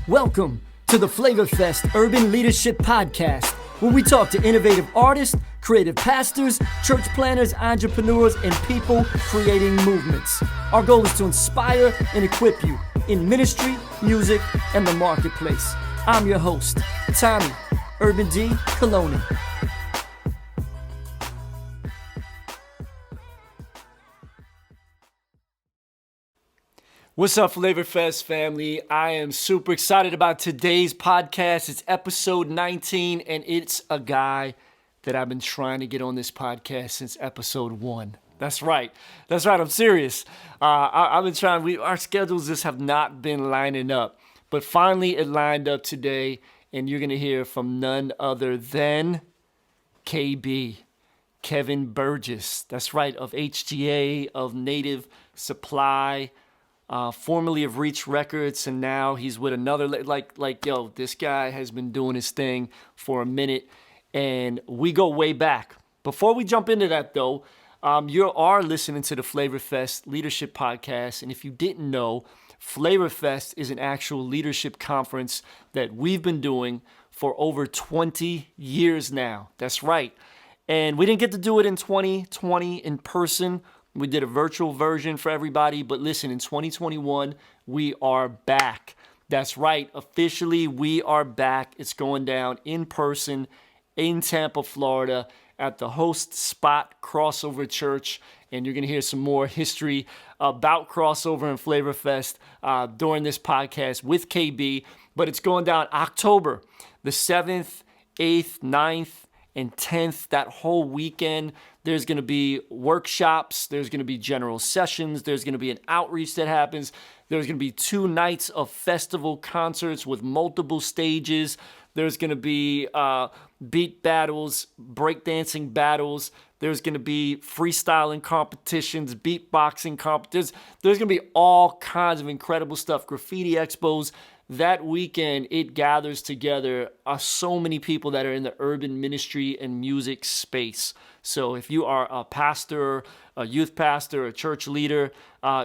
Welcome to the Flavor Fest Urban Leadership Podcast, where we talk to innovative artists, creative pastors, church planners, entrepreneurs, and people creating movements. Our goal is to inspire and equip you in ministry, music, and the marketplace. I'm your host, Tommy Urban D. Coloni. What's up, Flavor Fest family? I am super excited about today's podcast. It's episode 19, and it's a guy that I've been trying to get on this podcast since episode 1. That's right. I'm serious. I've been trying. Our schedules just have not been lining up, but finally it lined up today, and you're gonna hear from none other than KB, Kevin Burgess. That's right, of HGA, of Native Supply. Formerly of Reach Records, and now he's with another, this guy has been doing his thing for a minute, and we go way back. Before we jump into that, though, you are listening to the Flavor Fest Leadership Podcast, and if you didn't know, Flavor Fest is an actual leadership conference that we've been doing for over 20 years now. That's right. And we didn't get to do it in 2020 in person. We did a virtual version for everybody, but listen, in 2021, we are back. That's right, officially, we are back. It's going down in person in Tampa, Florida, at the Host Spot Crossover Church, and you're going to hear some more history about Crossover and Flavor Fest during this podcast with KB, but it's going down October the 7th, 8th, 9th, and 10th, that whole weekend. There's going to be workshops, there's going to be general sessions, there's going to be an outreach that happens, there's going to be 2 nights of festival concerts with multiple stages, there's going to be beat battles, breakdancing battles, there's going to be freestyling competitions, beatboxing competitions, there's going to be all kinds of incredible stuff, graffiti expos. That weekend, it gathers together so many people that are in the urban ministry and music space. So if you are a pastor, a youth pastor, a church leader,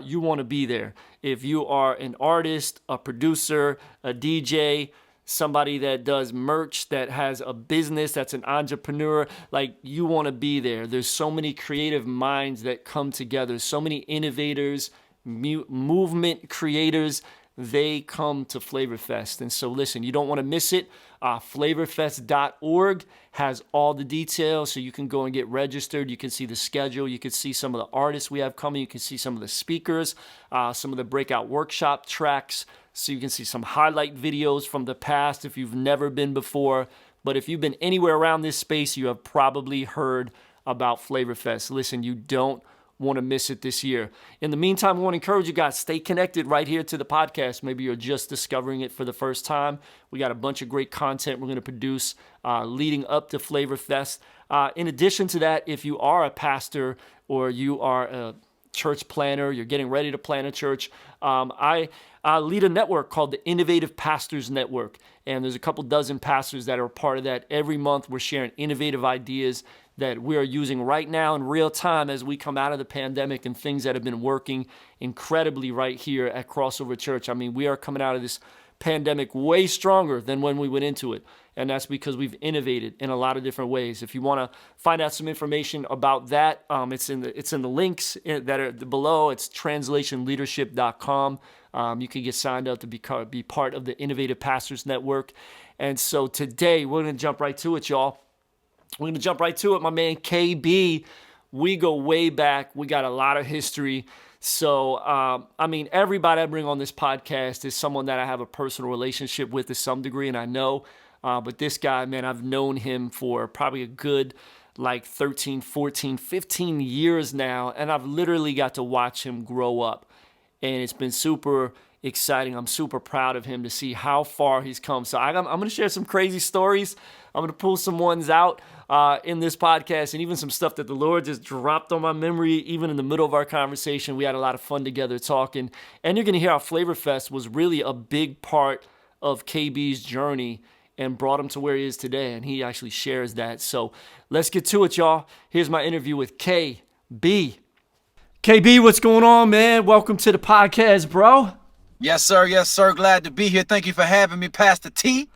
you want to be there. If you are an artist, a producer, a DJ, somebody that does merch, that has a business, that's an entrepreneur, you want to be there. There's so many creative minds that come together, so many innovators, movement creators. They come to Flavor Fest. And so listen, you don't want to miss it. Flavorfest.org has all the details, so you can go and get registered. You can see the schedule. You can see some of the artists we have coming. You can see some of the speakers, some of the breakout workshop tracks. So you can see some highlight videos from the past if you've never been before. But if you've been anywhere around this space, you have probably heard about Flavor Fest. Listen, you don't want to miss it this year. In the meantime, I want to encourage you guys, stay connected right here to the podcast. Maybe you're just discovering it for the first time. We got a bunch of great content we're going to produce leading up to Flavor Fest. In addition to that, if you are a pastor or you are a church planner, you're getting ready to plan a church, I lead a network called the Innovative Pastors Network. And there's a couple dozen pastors that are a part of that. Every month, we're sharing innovative ideas that we are using right now in real time as we come out of the pandemic, and things that have been working incredibly right here at Crossover Church. I mean, we are coming out of this pandemic way stronger than when we went into it. And that's because we've innovated in a lot of different ways. If you want to find out some information about that, it's in the links that are below. It's translationleadership.com. You can get signed up to be part of the Innovative Pastors Network. And so today, we're going to jump right to it, y'all. We're going to jump right to it. My man KB, we go way back. We got a lot of history. So, everybody I bring on this podcast is someone that I have a personal relationship with to some degree, and I know. But this guy, man, I've known him for probably a good 13, 14, 15 years now, and I've literally got to watch him grow up. And it's been super exciting. I'm super proud of him to see how far he's come. So I'm going to share some crazy stories. I'm going to pull some ones out in this podcast, and even some stuff that the Lord just dropped on my memory, even in the middle of our conversation. We had a lot of fun together talking. And you're going to hear how Flavor Fest was really a big part of KB's journey and brought him to where he is today. And he actually shares that. So let's get to it, y'all. Here's my interview with KB. KB, what's going on, man? Welcome to the podcast, bro. Yes, sir. Yes, sir. Glad to be here. Thank you for having me, Pastor T.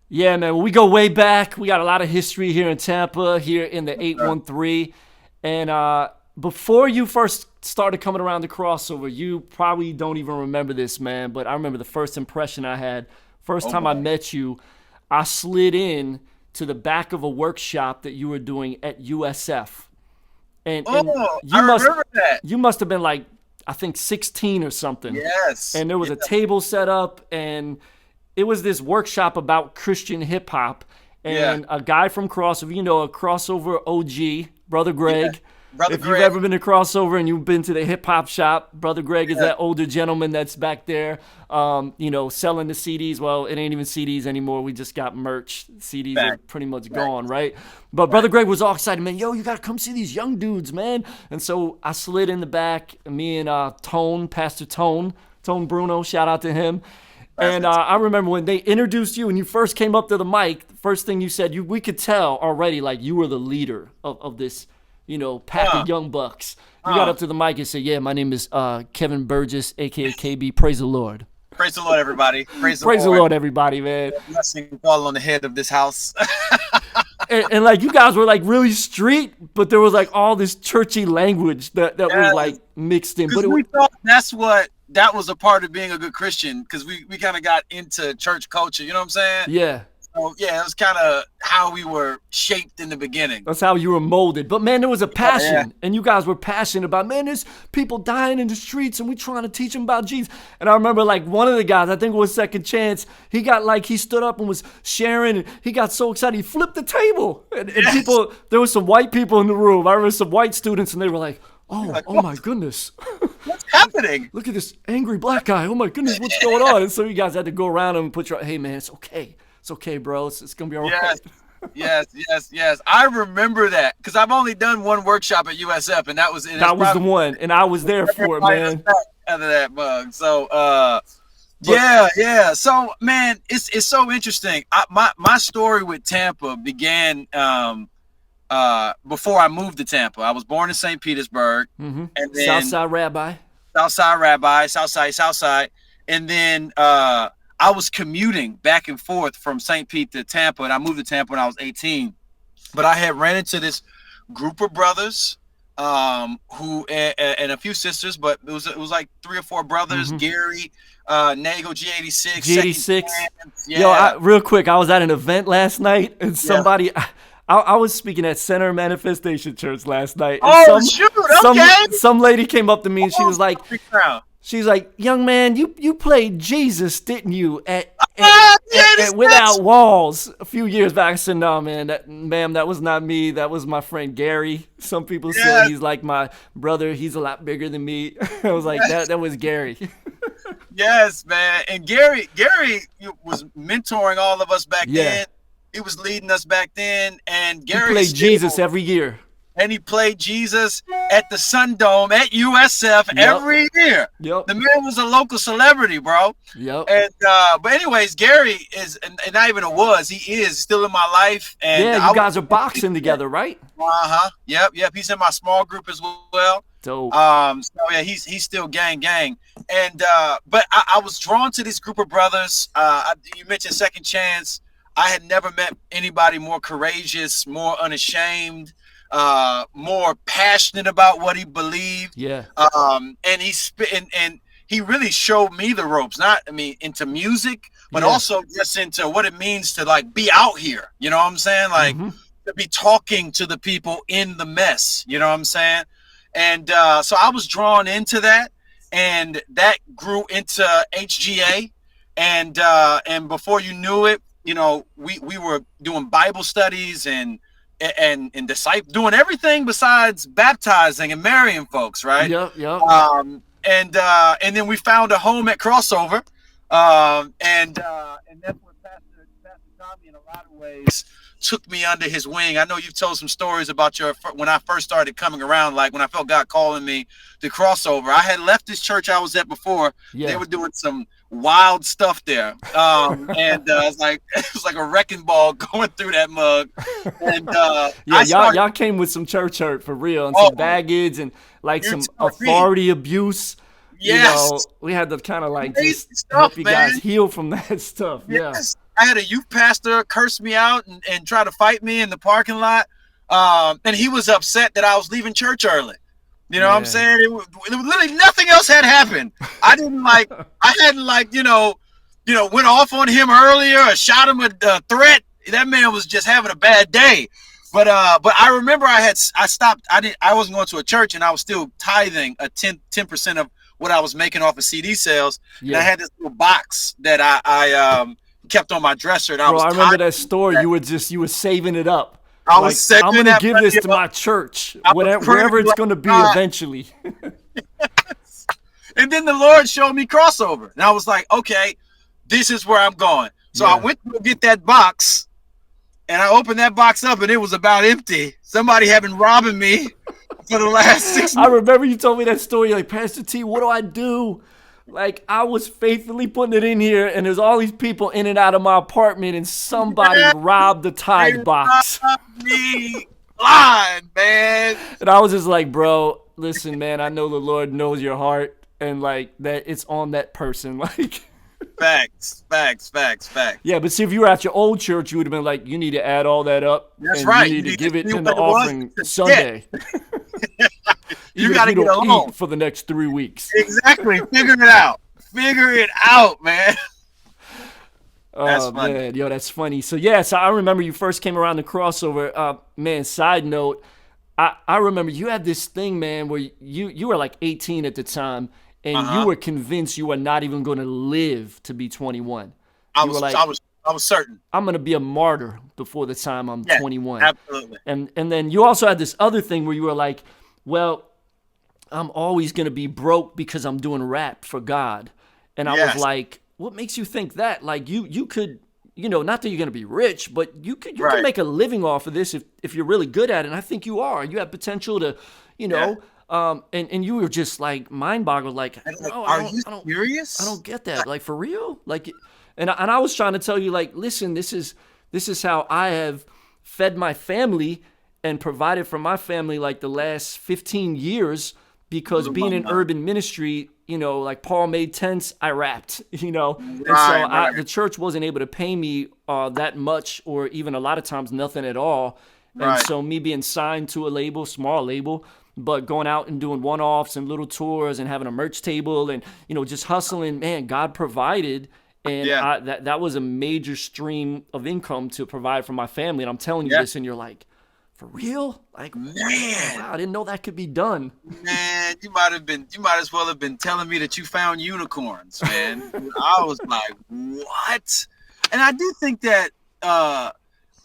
Yeah, man. Well, we go way back. We got a lot of history here in Tampa, here in the 813. And before you first started coming around the crossover, you probably don't even remember this, man. But I remember the first impression I had. First Oh time I boy. met you, I slid in to the back of a workshop that you were doing at USF. And Oh, I you must remember that. you must have been like, I think 16 or something. Yes. And there was Yeah. a table set up, and it was this workshop about Christian hip hop. Yeah. And a guy from Crossover, a Crossover OG, Brother Yeah. Greg. Brother If you've Greg. ever been to Crossover and you've been to the hip hop shop, Brother Greg is Yeah. that older gentleman that's back there, selling the CDs. Well, it ain't even CDs anymore. We just got merch. CDs are Back. pretty much Back. gone, right? But Brother Greg was all excited, man. Yo, you got to come see these young dudes, man. And so I slid in the back, me and Pastor Tone Bruno, shout out to him. And Pastor T. I remember when they introduced you and you first came up to the mic, the first thing you said, we could tell already like you were the leader of this, pack Uh, of young bucks. You got up to the mic and said, yeah, my name is Kevin Burgess, a.k.a. KB. Praise the Lord. Praise the Lord, everybody. Praise the Praise the Lord. Lord, everybody, man. Blessing fall on the head of this house. And like you guys were like really street, but there was like all this churchy language that was Yes. like mixed in. But Because it we was, thought that was a part of being a good Christian, because we kind of got into church culture. You know what I'm saying? yeah. So yeah, it was kind of how we were shaped in the beginning. That's how you were molded. But man, there was a passion, Yeah. and you guys were passionate about, man, there's people dying in the streets, and we trying to teach them about Jesus. And I remember like one of the guys, I think it was Second Chance, he stood up and was sharing, and he got so excited, he flipped the table. And Yes. people, there was some white people in the room. I remember some white students, and they were like, Like, oh my goodness. what's happening? Look at this angry black guy. Oh my goodness, what's going on? And so you guys had to go around and put hey man, it's okay. It's okay, bro. It's going to be all right. Yes. I remember that because I've only done one workshop at USF, and that was it. That was the one, and I was there for it, man. Out of that mug. So, yeah. So, man, it's so interesting. My story with Tampa began before I moved to Tampa. I was born in St. Petersburg, and then Southside Rabbi. Southside, and then I was commuting back and forth from St. Pete to Tampa, and I moved to Tampa when I was 18. But I had ran into this group of brothers, who and a few sisters, but it was like 3 or 4 brothers. Gary, Nago, G86, G86. Yeah. Yo, real quick, I was at an event last night, and somebody. I was speaking at Center Manifestation Church last night. And Oh, shoot, okay. Some lady came up to me and she was like, Big crowd. she's like, young man, you played Jesus, didn't you? At this Without Walls a few years back. I said, no, man, ma'am, that was not me. That was my friend Gary. Some people say Yes. he's like my brother. He's a lot bigger than me. I was like, that was Gary. Yes, man. And Gary was mentoring all of us back Yeah. then. He was leading us back then, and He Gary played Jesus every year. and he played Jesus at the Sun Dome at USF every year. Yep. The man was a local celebrity, bro. Yep. And but anyways, Gary is, and not even he is still in my life. And Yeah, you guys are boxing together, right? Yep. He's in my small group as well. Dope. So yeah, he's still gang. And but I was drawn to this group of brothers. You mentioned Second Chance. I had never met anybody more courageous, more unashamed, more passionate about what he believed. Yeah. And he really showed me the ropes, into music, but also just into what it means to like be out here. You know what I'm saying? Like to be talking to the people in the mess. You know what I'm saying? And so I was drawn into that, and that grew into HGA. And before you knew it, we were doing Bible studies and doing everything besides baptizing and marrying folks, right? Yep. And then we found a home at Crossover, and that's where Pastor Tommy, in a lot of ways, took me under his wing. I know you've told some stories about when I first started coming around, like when I felt God calling me to Crossover. I had left this church I was at before. Yeah. They were doing some wild stuff there, and it was like a wrecking ball going through that mug. And y'all came with some church hurt for real, and some baggage and like some authority abuse. Yes. we had to kind of like Crazy just stuff, help you man. guys heal from that stuff. Yeah. Yes. I had a youth pastor curse me out and try to fight me in the parking lot. And he was upset that I was leaving church early. You know what I'm saying? It was literally nothing else had happened. I hadn't went off on him earlier or shot him a threat. That man was just having a bad day. But I remember I stopped. I wasn't going to a church, and I was still tithing a 10% of what I was making off of CD sales. Yeah. And I had this little box that I kept on my dresser. And I remember that story. You were saving it up. I was saving I'm going to give this to my church, wherever it's going to be eventually. And then the Lord showed me crossover. And I was like, okay, this is where I'm going. So I went to get that box. And I opened that box up, and it was about empty. Somebody had been robbing me for the last 6 months. I remember you told me that story. You're like, Pastor T, what do I do? Like, I was faithfully putting it in here, and there's all these people in and out of my apartment, and somebody robbed the tithe box. Me blind, man. And I was just like, bro, listen, man, I know the Lord knows your heart, and like that, it's on that person, like. Facts. Yeah, but see, if you were at your old church, you would have been like, you need to add all that up. That's and right. You need to give it in the offering Sunday. You got to get along for the next 3 weeks. Exactly. Figure it out, man. That's funny. Man, that's funny. So I remember you first came around the crossover. Man, side note, I remember you had this thing, man, where you were like 18 at the time. And you were convinced you were not even going to live to be 21. I was certain. I'm going to be a martyr before the time I'm 21. Absolutely. And then you also had this other thing where you were like, well, I'm always going to be broke because I'm doing rap for God. And I was like, what makes you think that? Like you could, not that you're going to be rich, but you could make a living off of this if you're really good at it. And I think you are. You have potential to, and you were just like mind boggled, like, are you serious? I don't get that. Like, for real? Like, and I was trying to tell you, like, listen, this is how I have fed my family and provided for my family like the last 15 years because being in urban ministry, like Paul made tents, I rapped, and so the church wasn't able to pay me that much or even a lot of times nothing at all. And so me being signed to a label, small label, but going out and doing one-offs and little tours and having a merch table and, just hustling, man, God provided. And that was a major stream of income to provide for my family. And I'm telling you this, and you're like, for real? Like, man, wow, I didn't know that could be done. Man, you might as well have been telling me that you found unicorns, man. I was like, what? And I do think that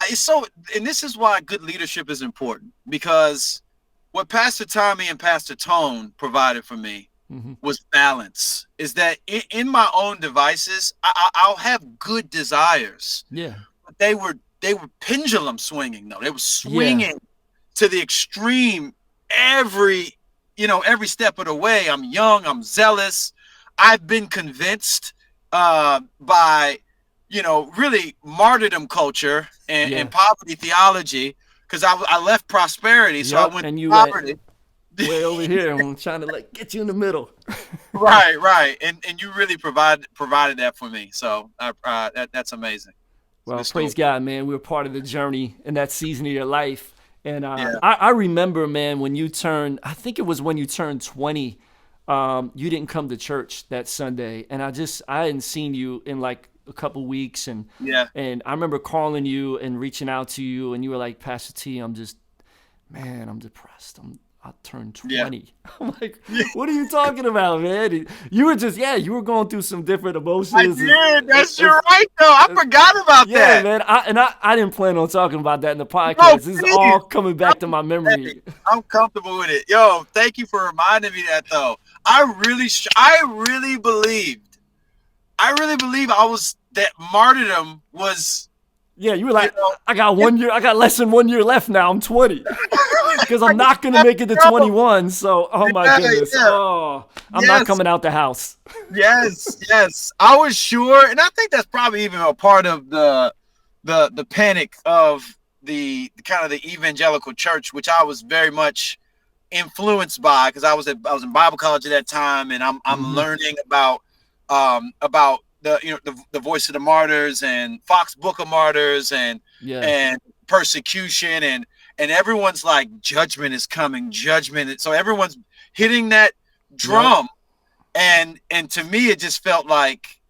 it's so, and this is why good leadership is important, because what Pastor Tommy and Pastor Tone provided for me was balance. Is that in my own devices, I'll have good desires. Yeah. But they were pendulum swinging, though. They were swinging to the extreme every step of the way. I'm young. I'm zealous. I've been convinced by, really martyrdom culture and poverty theology. Because I left prosperity, so I went to poverty. Way over here, I'm trying to get you in the middle. Right, and you really provided that for me. So that's amazing. Well, praise God, man. We were part of the journey in that season of your life, and I remember, man, when you turned. I think it was when you turned 20. You didn't come to church that Sunday, and I hadn't seen you in like a couple weeks, and I remember calling you and reaching out to you, and you were like, Pastor T, I'm depressed. I turned 20. Yeah. I'm like, what are you talking about, man? You were just, you were going through some different emotions. I did. You're right, though. I forgot about that. Yeah, man. I didn't plan on talking about that in the podcast. This is all coming back to my memory. I'm comfortable with it. Yo, thank you for reminding me that, though. I really believed that martyrdom was. Yeah, you were like, I got 1 year. I got less than 1 year left now. I'm 20 because I'm not gonna make it to 21. So, oh my goodness, I'm not coming out the house. Yes, I was sure, and I think that's probably even a part of the panic of the kind of the evangelical church, which I was very much influenced by, because I was in Bible college at that time, and I'm learning about the Voice of the Martyrs and Fox Book of Martyrs and persecution, and everyone's like, judgment is coming, judgment. So everyone's hitting that drum, and to me it just felt like,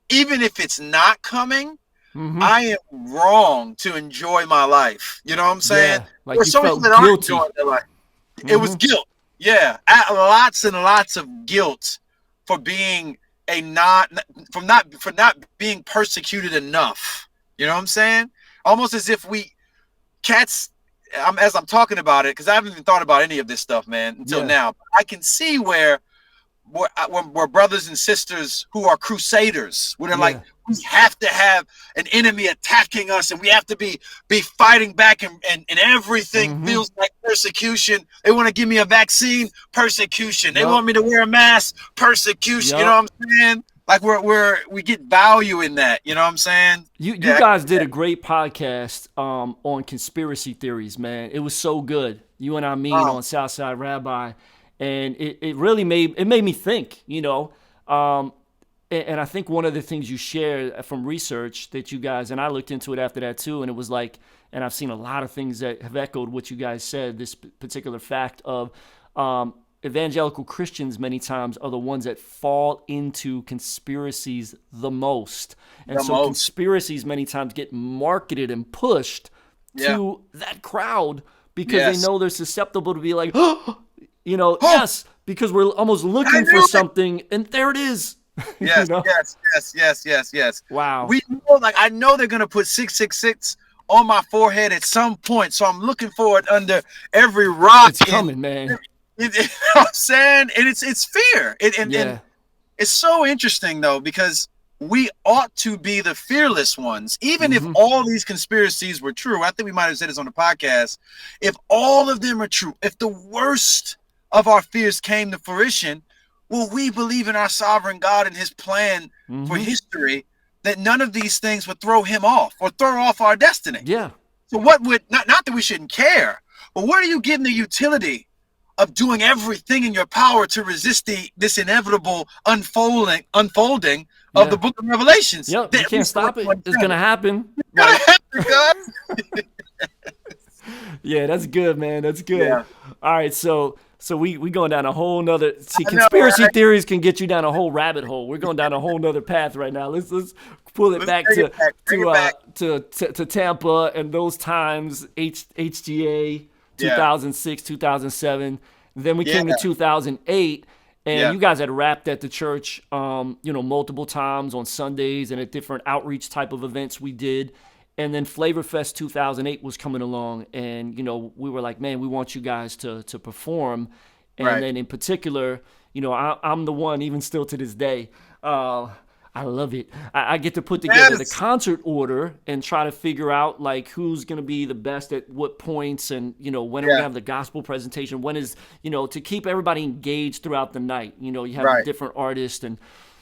even if it's not coming, I am wrong to enjoy my life. You know what I'm saying? Yeah, like you felt guilty. It was guilt. Yeah, lots and lots of guilt for being for not being persecuted enough. You know what I'm saying? Almost as if as I'm talking about it, because I haven't even thought about any of this stuff, man, until now. I can see where brothers and sisters who are crusaders, where they're like, we have to have an enemy attacking us, and we have to be fighting back, and everything feels like persecution. They want to give me a vaccine, persecution. They want me to wear a mask, persecution. You know what I'm saying? Like we get value in that. You know what I'm saying? You guys did a great podcast on conspiracy theories, man. It was so good. You and I meet on Southside Rabbi. And it really made me think, you know, and I think one of the things you shared from research that you guys, and I looked into it after that too, and it was like, and I've seen a lot of things that have echoed what you guys said, this particular fact of evangelical Christians many times are the ones that fall into conspiracies the most. And conspiracies many times get marketed and pushed to that crowd because they know they're susceptible to be like, you know, because we're almost looking for something, and there it is. Yes, you know? yes. Wow. We know, like, I know they're gonna put 666 on my forehead at some point, so I'm looking for it under every rock. It's coming, man. You know what I'm saying? And it's fear. And it's so interesting though, because we ought to be the fearless ones, even if all these conspiracies were true. I think we might have said this on the podcast. If all of them are true, if the worst of our fears came to fruition, will we believe in our sovereign God and his plan for history, that none of these things would throw him off or throw off our destiny? Yeah. So what would, not that we shouldn't care, but what are you getting the utility of doing everything in your power to resist this inevitable unfolding of the book of Revelations? Yep, you can't stop it. It's going to happen. Yeah, that's good, man. That's good. Yeah. All right, so we going down a whole nother. See, conspiracy theories can get you down a whole rabbit hole. We're going down a whole nother path right now. Let's pull it back to Tampa and those times. HGA 2006, 2007. Then we came to 2008, and you guys had rapped at the church, multiple times on Sundays and at different outreach type of events we did. And then Flavor Fest 2008 was coming along, and we were like, man, we want you guys to perform. And then in particular, I'm the one, even still to this day, I love it. I get to put together the concert order and try to figure out like who's going to be the best at what points, and when are we going to have the gospel presentation, when is, to keep everybody engaged throughout the night. You have different artists, and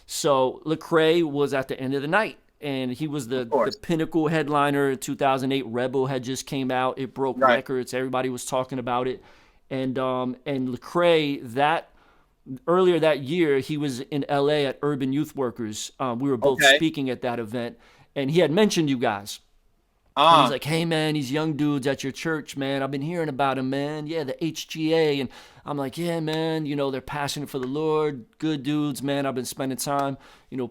so Lecrae was at the end of the night. And he was the pinnacle headliner. 2008 Rebel had just came out. It broke records. Everybody was talking about it. And Lecrae, earlier that year, he was in LA at Urban Youth Workers. We were both speaking at that event, and he had mentioned you guys. And he's like, hey, man, these young dudes at your church, man, I've been hearing about them, man. Yeah, the HGA. And I'm like, yeah, man, they're passionate for the Lord. Good dudes, man. I've been spending time,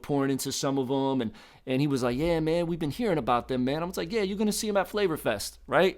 pouring into some of them. And he was like, yeah, man, we've been hearing about them, man. I was like, yeah, you're going to see them at Flavor Fest, right?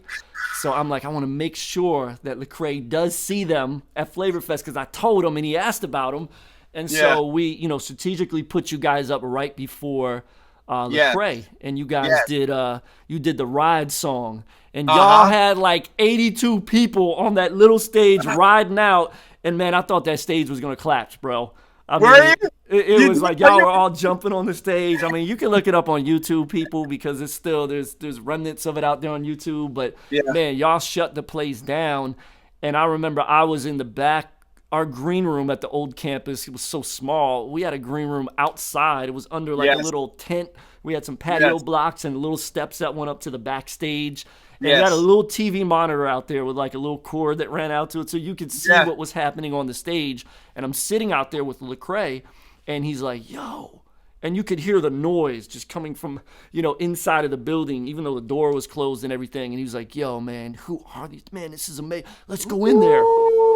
So I'm like, I want to make sure that Lecrae does see them at Flavor Fest, because I told him and he asked about them. And so we, strategically put you guys up right before Lecrae, and you guys did the Ride song, and y'all had like 82 people on that little stage riding out, and man, I thought that stage was gonna collapse, bro. I mean, it was like y'all were all jumping on the stage. I mean, you can look it up on YouTube, people, because it's still there's remnants of it out there on YouTube, but man, y'all shut the place down. And I remember I was in the back our green room at the old campus, it was so small. We had a green room outside. It was under like a Yes. little tent. We had some patio Yes. blocks and little steps that went up to the backstage. And we had a Yes. little TV monitor out there with like a little cord that ran out to it so you could see Yeah. what was happening on the stage. And I'm sitting out there with Lecrae, and he's like, yo. And you could hear the noise just coming from, inside of the building, even though the door was closed and everything. And he was like, yo, man, who are these? Man, this is amazing. Let's go in there.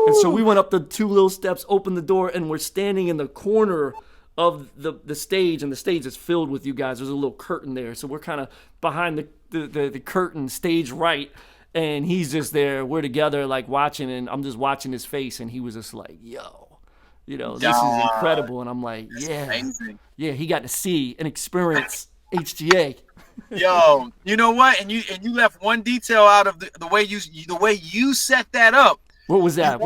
And so we went up the 2 little steps, opened the door, and we're standing in the corner of the stage. And the stage is filled with you guys. There's a little curtain there. So we're kind of behind the curtain, stage right. And he's just there. We're together, like watching. And I'm just watching his face. And he was just like, yo. This is incredible. And I'm like, yeah. Amazing. Yeah, he got to see and experience HGA. Yo, you know what? And you left one detail out of the way you set that up. What was that?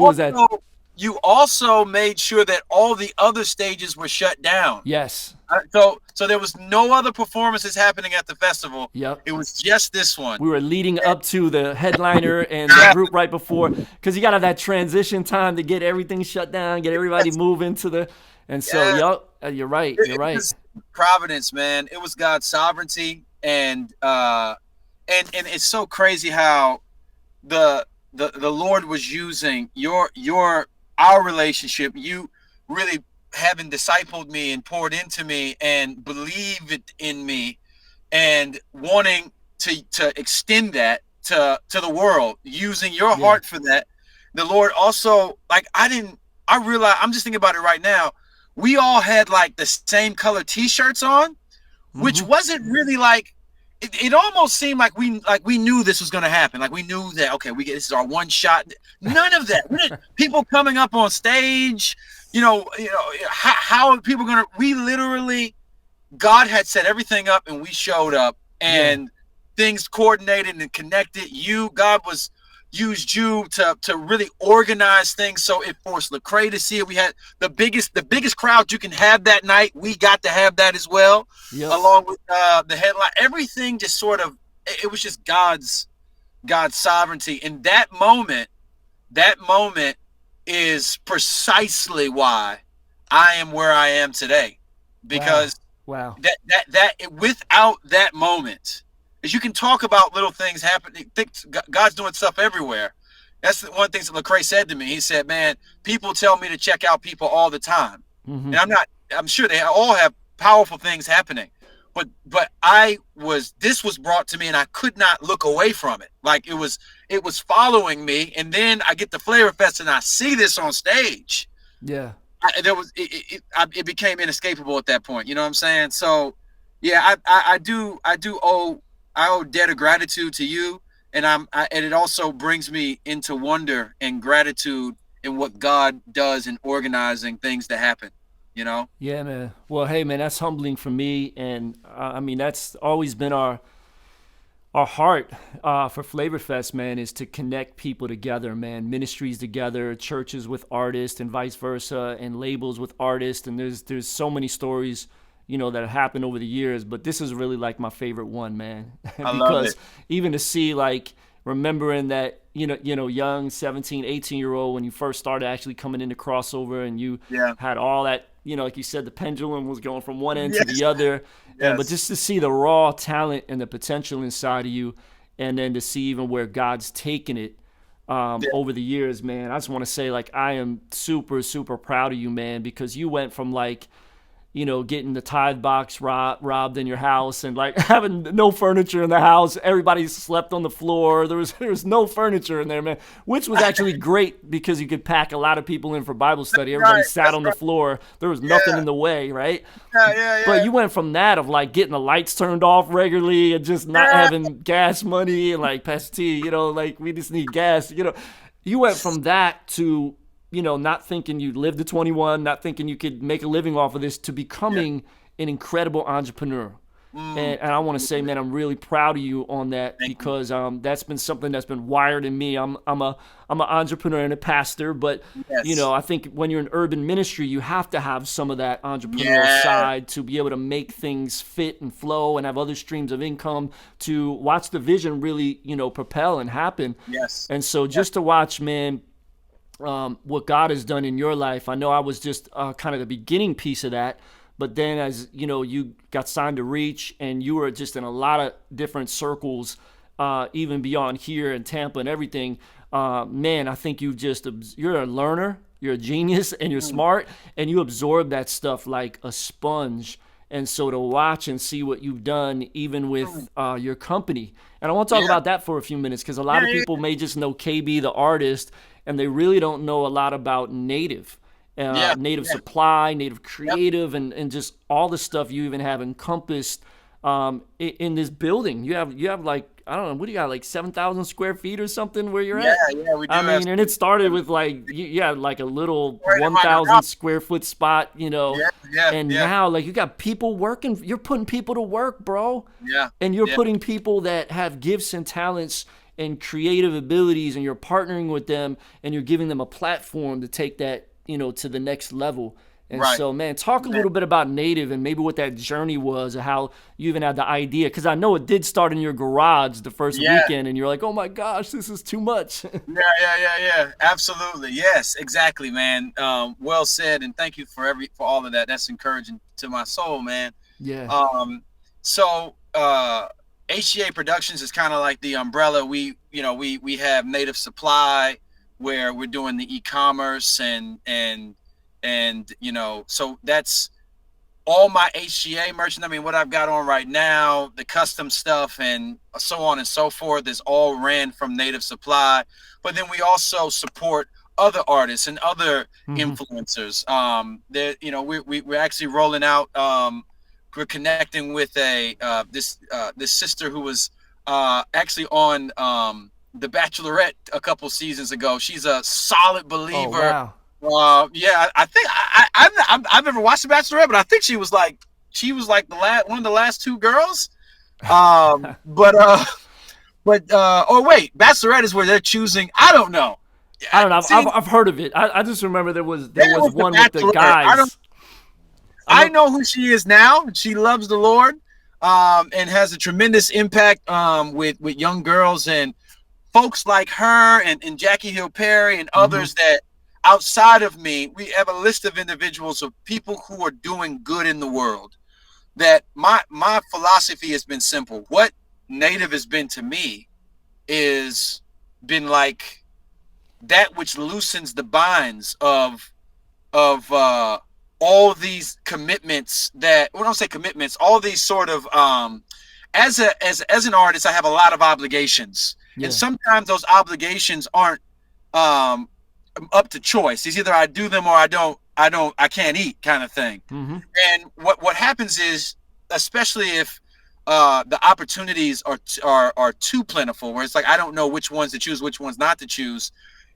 You also made sure that all the other stages were shut down. Yes. So there was no other performances happening at the festival. Yep. It was just this one. We were leading up to the headliner and the group right before, because you got to have that transition time to get everything shut down, get everybody moving to the. And so, you're right. You're right. Was providence, man. It was God's sovereignty, and it's so crazy how the Lord was using our relationship. You really having discipled me and poured into me and believed in me and wanting to extend that to the world, using your heart for that. The Lord also, I realized, I'm just thinking about it right now. We all had like the same color t-shirts on, which wasn't really like, it almost seemed like we knew this was going to happen. Like we knew that, okay, this is our one shot. None of that. People coming up on stage, how are people going to, we literally, God had set everything up and we showed up and things coordinated and connected. God used you to really organize things. So it forced Lecrae to see it. We had the biggest crowd you can have that night. We got to have that as well, along with the headline. Everything just sort of, it was just God's sovereignty. And that moment is precisely why I am where I am today. Because wow. that without that moment, as you can talk about little things happening, God's doing stuff everywhere. That's the one thing that Lecrae said to me. He said, man, people tell me to check out people all the time. And I'm sure they all have powerful things happening. But this was brought to me and I could not look away from it. Like it was following me. And then I get the Flavor Fest and I see this on stage. Yeah. It became inescapable at that point. You know what I'm saying? So yeah, I owe debt of gratitude to you, and and it also brings me into wonder and gratitude in what God does in organizing things to happen. Yeah, man. Well, hey, man, that's humbling for me, and I mean that's always been our heart for Flavor Fest, man, is to connect people together, man. Ministries together, churches with artists, and vice versa, and labels with artists, and there's so many stories that have happened over the years, but this is really like my favorite one, man. I love it. Even to see remembering that, young 17, 18-year-old when you first started actually coming into crossover and you had all that, like you said, the pendulum was going from one end to the other. But just to see the raw talent and the potential inside of you, and then to see even where God's taken it over the years, man, I just want to say I am super, super proud of you, man, because you went from getting the tithe box robbed in your house and having no furniture in the house. Everybody slept on the floor. There was no furniture in there, man, which was actually great because you could pack a lot of people in for Bible study. Everybody sat on the floor. There was nothing in the way, right? Yeah. But you went from that of getting the lights turned off regularly and just not having gas money and Pastor T, we just need gas. You went from that to not thinking you'd live to 21, not thinking you could make a living off of this, to becoming an incredible entrepreneur. And I want to say, man, I'm really proud of you on that because that's been something that's been wired in me. I'm an entrepreneur and a pastor, but I think when you're in urban ministry, you have to have some of that entrepreneurial side to be able to make things fit and flow and have other streams of income to watch the vision really, propel and happen. Yes. And so just to watch, man, what God has done in your life. I know I was just kind of the beginning piece of that, but then as you know, you got signed to Reach, and you were just in a lot of different circles, even beyond here in Tampa and everything. Man, I think you're a learner, you're a genius, and you're smart, and you absorb that stuff like a sponge. And so to watch and see what you've done, even with your company, and I want to talk about that for a few minutes, because a lot of people may just know KB the artist, and they really don't know a lot about Native, Native Supply, Native Creative, and just all the stuff you even have encompassed in this building. You have like, I don't know, what do you got, like 7,000 square feet or something where you're at? Yeah, we do. I mean, and it started with like, you had like a little 1,000 square foot spot, you know, and now like you got people working, you're putting people to work, bro. Yeah. And you're putting people that have gifts and talents and creative abilities, and you're partnering with them, and you're giving them a platform to take that, you know, to the next level. And so, man, talk a little bit about Native and maybe what that journey was, or how you even had the idea. Because I know it did start in your garage the first weekend, and you're like, oh, my gosh, this is too much. Yeah. Absolutely. Yes, exactly, man. Well said. And thank you for all of that. That's encouraging to my soul, man. Yeah. So HCA Productions is kind of like the umbrella. We have Native Supply, where we're doing the e-commerce and you know, so that's all my HCA merchant. I mean, what I've got on right now, the custom stuff and so on and so forth, is all ran from Native Supply. But then we also support other artists and other influencers. You know, we're actually rolling out. We're connecting with this sister who was actually on The Bachelorette a couple seasons ago. She's a solid believer. Oh, wow. I think I've never watched The Bachelorette, but I think she was like one of the last two girls. Oh wait, Bachelorette is where they're choosing. I don't know. I've heard of it. I just remember there was one with the guys. I know who she is now. She loves the Lord, and has a tremendous impact with young girls and folks like her and Jackie Hill Perry and others that. Outside of me, we have a list of individuals, of people who are doing good in the world. That my philosophy has been simple. What Native has been to me is been like that which loosens the binds of all these commitments that, when I say commitments, all these sort of as an artist, I have a lot of obligations, and sometimes those obligations aren't up to choice. It's either I do them or I can't eat, kind of thing. And what happens is, especially if the opportunities are too plentiful, where it's like I don't know which ones to choose, which ones not to choose,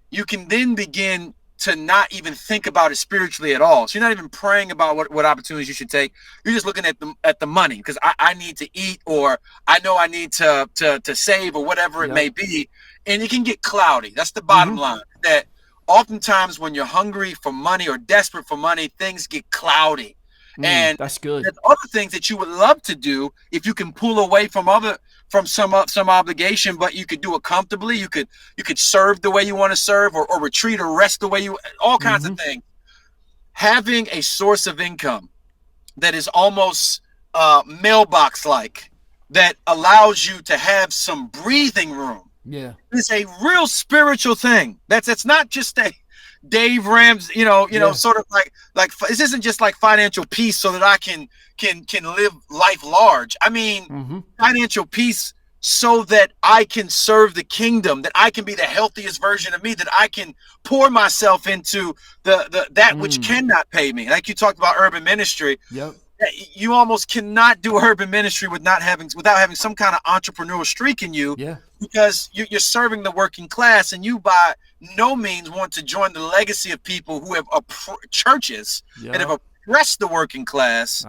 you can then begin to not even think about it spiritually at all. So you're not even praying about what opportunities you should take. You're just looking at the money, because I need to eat, or I know I need to save, or whatever it may be. And it can get cloudy. That's the bottom line. That oftentimes when you're hungry for money or desperate for money, things get cloudy. And that's good. There's other things that you would love to do if you can pull away from some obligation, but you could do it comfortably. You could serve the way you want to serve, or retreat or rest the way all kinds of things. Having a source of income that is almost mailbox like, that allows you to have some breathing room. Yeah, it's a real spiritual thing. That's not just a Dave Ramsey, sort of like this isn't just like financial peace so that I can live life large. I mean, financial peace so that I can serve the kingdom, that I can be the healthiest version of me, that I can pour myself into that which cannot pay me. Like you talked about urban ministry. Yep. You almost cannot do urban ministry without having some kind of entrepreneurial streak in you. Yeah. Because you're serving the working class, and you by no means want to join the legacy of people who have churches that have oppressed the working class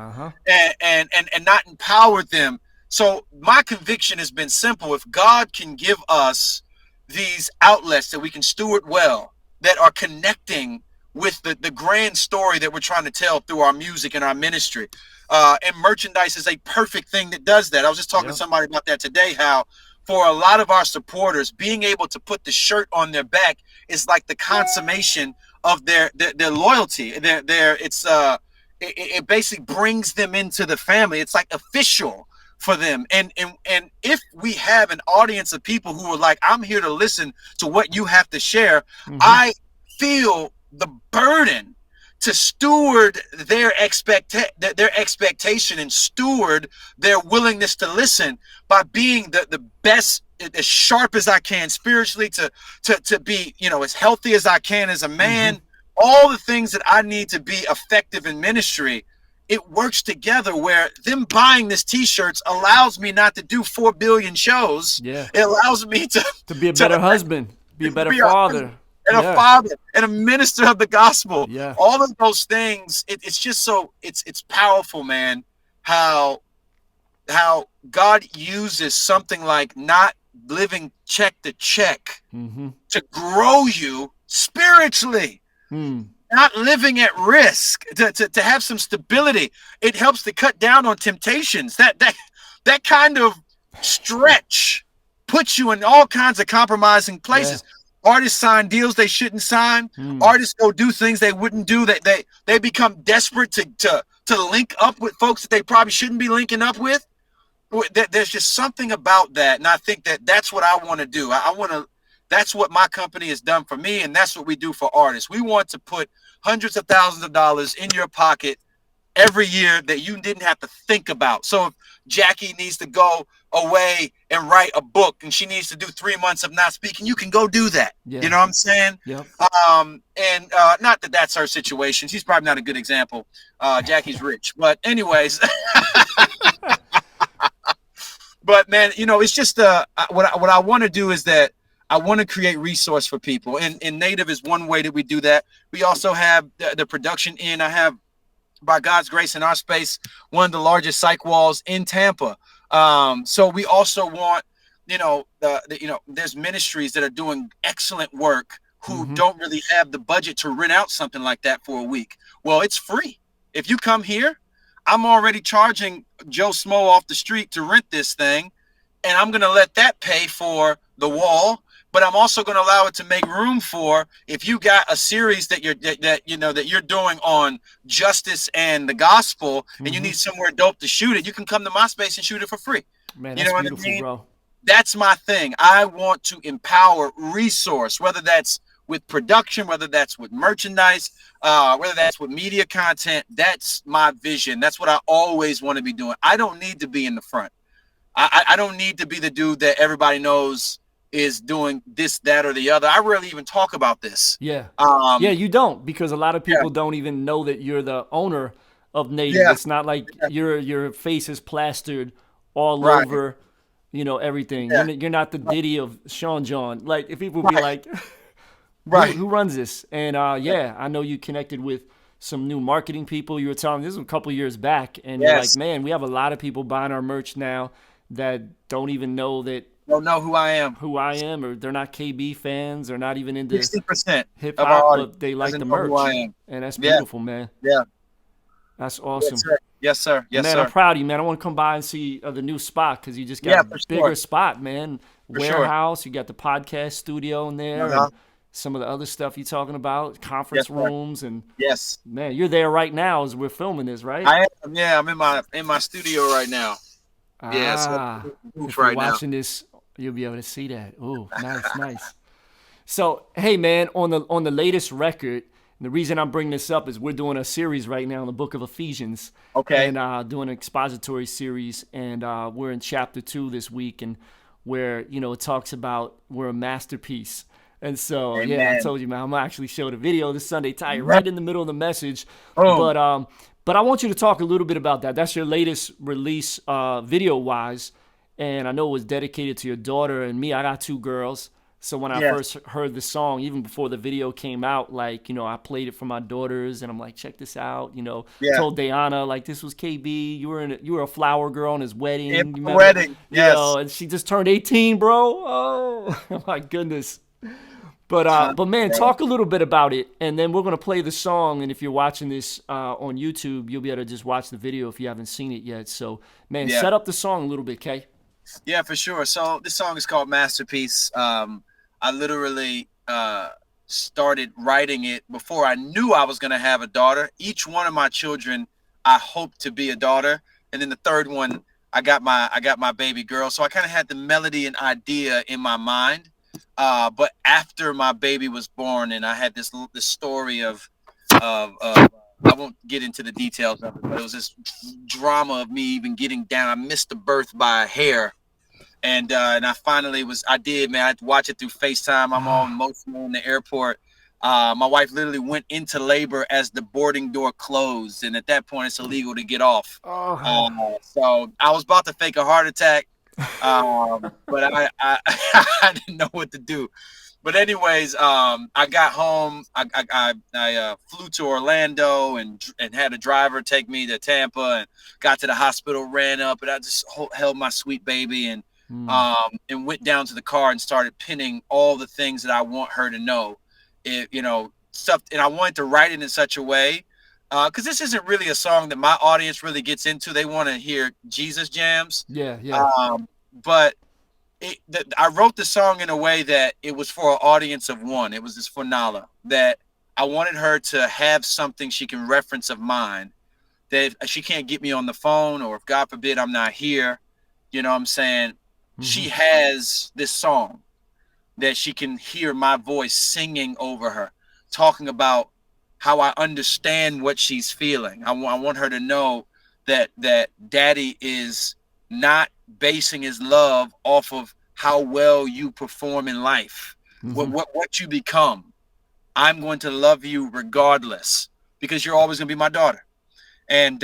and not empowered them. So my conviction has been simple. If God can give us these outlets that we can steward well, that are connecting with the grand story that we're trying to tell through our music and our ministry. And merchandise is a perfect thing that does that. I was just talking to somebody about that today, how for a lot of our supporters, being able to put the shirt on their back is like the consummation of their loyalty. It basically brings them into the family. It's like official for them. And if we have an audience of people who are like, I'm here to listen to what you have to share, I feel the burden to steward their expectation and steward their willingness to listen by being the best, as sharp as I can spiritually, to be, as healthy as I can as a man, all the things that I need to be effective in ministry. It works together where them buying this t-shirts allows me not to do 4 billion shows. Yeah. It allows me to be a better husband, be a better father. And a father and a minister of the gospel. Yeah. All of those things. It's just so it's powerful, man, how God uses something like not living check to check to grow you spiritually. Not living at risk, to have some stability. It helps to cut down on temptations. That kind of stretch puts you in all kinds of compromising places. Yeah. Artists sign deals they shouldn't sign. Artists go do things they wouldn't do. They become desperate to link up with folks that they probably shouldn't be linking up with. There's just something about that, and I think that's what I want to do. That's what my company has done for me, and that's what we do for artists. We want to put hundreds of thousands of dollars in your pocket every year that you didn't have to think about. So if Jackie needs to go away and write a book and she needs to do 3 months of not speaking, you can go do that. Yeah. You know what I'm saying? Yep. And not that that's her situation. She's probably not a good example. Jackie's rich. But anyways. But man, it's just what I want to do is that I want to create resource for people. And Native is one way that we do that. We also have the production in. I have, by God's grace, in our space, one of the largest psych walls in Tampa. So we also want, there's ministries that are doing excellent work who don't really have the budget to rent out something like that for a week. Well, it's free. If you come here, I'm already charging Joe Smo off the street to rent this thing, and I'm going to let that pay for the wall. But I'm also going to allow it to make room for, if you got a series that you're doing on justice and the gospel, and you need somewhere dope to shoot it, you can come to my space and shoot it for free. Man, that's beautiful, bro. That's my thing. I want to empower resource, whether that's with production, whether that's with merchandise, whether that's with media content. That's my vision. That's what I always want to be doing. I don't need to be in the front. I don't need to be the dude that everybody knows is doing this, that, or the other. I rarely even talk about this. Yeah. You don't, because a lot of people don't even know that you're the owner of Native. Yeah. It's not like your face is plastered all over, everything. Yeah. You're not the Diddy of Sean John. Like, if people be like, who runs this? And I know you connected with some new marketing people. You were telling me this was a couple of years back, and you're like, man, we have a lot of people buying our merch now that don't even know that. Don't know who I am, or they're not KB fans, or not even into 60% HipHop, but they like the merch, and that's beautiful, man. Yeah, that's awesome. Yes, sir. Yes, man, sir. I'm proud of you, man. I want to come by and see the new spot, because you just got a bigger spot, man. Warehouse, you got the podcast studio in there, and some of the other stuff you're talking about, conference rooms, and man, you're there right now as we're filming this, right? I am. Yeah, I'm in my studio right now. If you're watching this, you'll be able to see that. Oh, nice. So, hey, man, on the latest record, the reason I'm bringing this up is we're doing a series right now in the book of Ephesians. Okay. And doing an expository series, and we're in chapter 2 this week, and where, it talks about we're a masterpiece. And so, I told you, man, I'm going to actually show the video this Sunday, tie it right in the middle of the message. Oh. But I want you to talk a little bit about that. That's your latest release video-wise. And I know it was dedicated to your daughter and me. I got 2 girls. So when I first heard the song, even before the video came out, like, I played it for my daughters, and I'm like, check this out. Told Diana, like, this was KB. You were a flower girl on his wedding. And she just turned 18, bro. Oh, my goodness. But man, talk a little bit about it, and then we're going to play the song, and if you're watching this on YouTube, you'll be able to just watch the video if you haven't seen it yet. So, man, set up the song a little bit, Kay. Yeah, for sure. So this song is called Masterpiece. I literally started writing it before I knew I was going to have a daughter. Each one of my children, I hoped to be a daughter, and then the third one, I got my baby girl. So I kind of had the melody and idea in my mind. But after my baby was born, and I had this story of I won't get into the details of it, but it was this drama of me even getting down. I missed the birth by a hair, and I finally I did, man. I had to watch it through FaceTime. I'm all emotional in the airport. My wife literally went into labor as the boarding door closed, and at that point, it's illegal to get off. So I was about to fake a heart attack, but I I didn't know what to do. But anyways, I got home. I flew to Orlando and had a driver take me to Tampa and got to the hospital, ran up, and I just held my sweet baby and went down to the car and started pinning all the things that I want her to know, stuff. And I wanted to write it in such a way, because this isn't really a song that my audience really gets into. They want to hear Jesus jams. Yeah, yeah. But I wrote the song in a way that it was for an audience of one. It was this for Nala, that I wanted her to have something she can reference of mine, that if she can't get me on the phone, or if God forbid I'm not here, you know what I'm saying? She has this song that she can hear my voice singing over her, talking about how I understand what she's feeling. I want her to know that daddy is not basing his love off of how well you perform in life, what you become. I'm going to love you regardless, because you're always going to be my daughter. And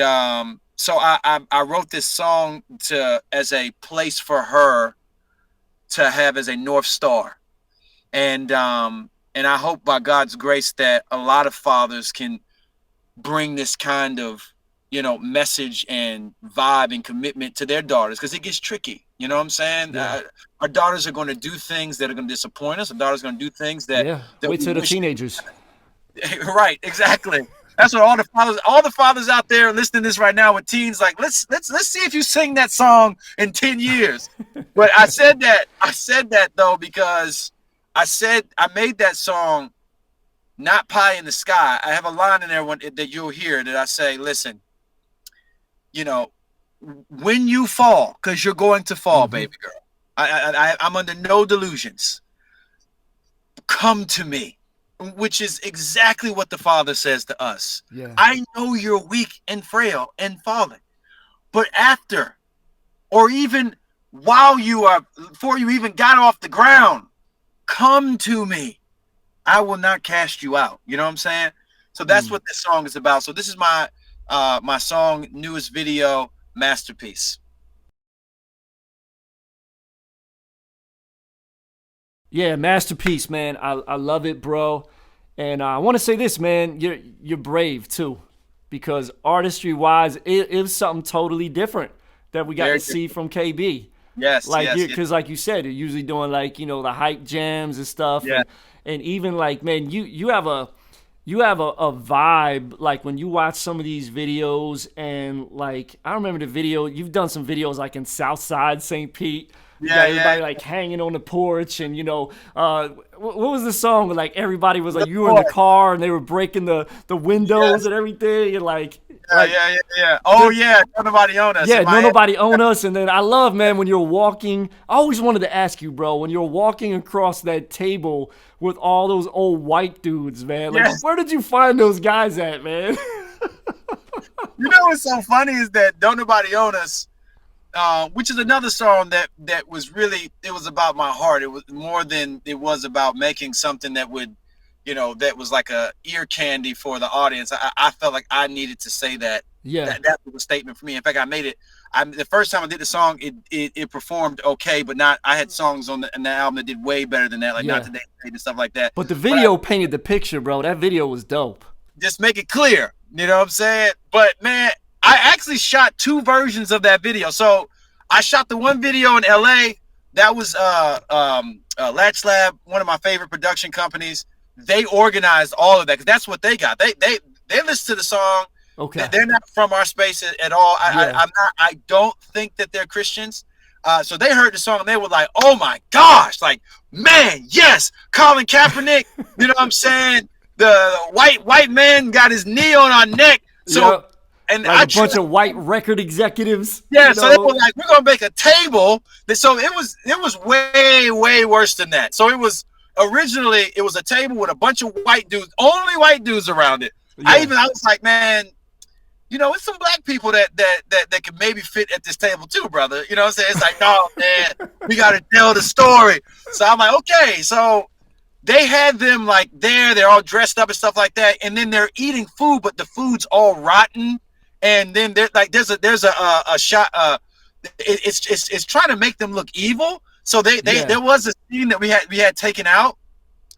so I wrote this song as a place for her to have as a North Star. And I hope by God's grace that a lot of fathers can bring this kind of, message and vibe and commitment to their daughters, because it gets tricky. You know what I'm saying? Yeah. Our daughters are going to do things that are going to disappoint us. Our daughters are going to do things that Wait till the teenagers. Right, exactly. That's what all the fathers out there listening to this right now with teens, like, let's see if you sing that song in 10 years. But I said that though, because I made that song not pie in the sky. I have a line in there that you'll hear that I say, listen, when you fall, because you're going to fall, baby girl, I'm under no delusions. Come to me, which is exactly what the Father says to us. Yeah. I know you're weak and frail and falling, but after, or even before you even got off the ground, come to me. I will not cast you out. You know what I'm saying? So that's what this song is about. So this is my song, newest video, Masterpiece. Yeah, Masterpiece, man. I love it, bro. And I want to say this, man. You're brave too, because artistry wise, it was something totally different that we got to see from KB. Yes, because like you said, you're usually doing the hype jams and stuff. Yeah. And even man, you have a vibe, like when you watch some of these videos, and I remember the video, you've done some videos like in Southside St. Pete. You got everybody hanging on the porch, and what was the song where everybody was you were in the car and they were breaking the windows and everything, and Oh yeah, no nobody own us. Yeah, no nobody own us. And then I love, man, when you're walking. I always wanted to ask you, bro, when you're walking across that table with all those old white dudes, man. Where did you find those guys at, man? What's so funny is that Don't Nobody Own Us, which is another song that was really, it was about my heart. It was more than it was about making something that would, that was like a ear candy for the audience. I felt like I needed to say that. Yeah. That was a statement for me. In fact, I made it. The first time I did the song, it performed okay, but not. I had songs on the album that did way better than that, Not Today and stuff like that. But the video painted the picture, bro. That video was dope. Just make it clear, you know what I'm saying? But man, I actually shot two versions of that video. So I shot the one video in LA. That was Latch Lab, one of my favorite production companies. They organized all of that because that's what they got. They listen to the song. Okay. They're not from our space at all. I don't think that they're Christians. So they heard the song and they were like, "Oh my gosh, like, man, yes, Colin Kaepernick." You know what I'm saying? The white man got his knee on our neck. So, Yep. and Like a bunch of white record executives. yeah, so they were like, "We're gonna make a table." So it was way worse than that. So it was originally a table with a bunch of white dudes, only white dudes around it. Yeah. I was like, man, it's some black people that can maybe fit at this table too, brother. You know what I'm saying? It's like, no, man, we got to tell the story. So I'm like, okay. So they had them like they're all dressed up and stuff like that, and then they're eating food, but the food's all rotten. And then there's a shot. It's trying to make them look evil. So there was a scene that we had taken out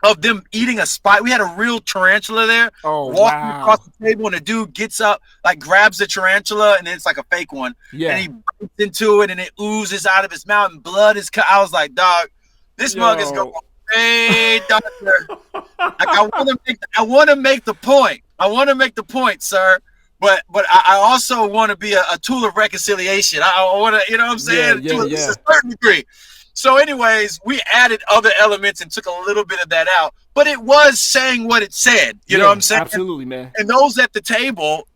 of them eating a spot. We had a real tarantula there, walking across the table, and the dude gets up, like grabs the tarantula, and it's like a fake one. Yeah. And he bites into it, and it oozes out of his mouth, and blood is cut. I was like, dog, this mug is going way darker. Like I want to make the point. I want to make the point, sir. But I also want to be a tool of reconciliation. I want to, you know what I'm saying? To a certain degree. So anyways, we added other elements and took a little bit of that out. But it was saying what it said. You know what I'm saying? Absolutely, man. And those at the table,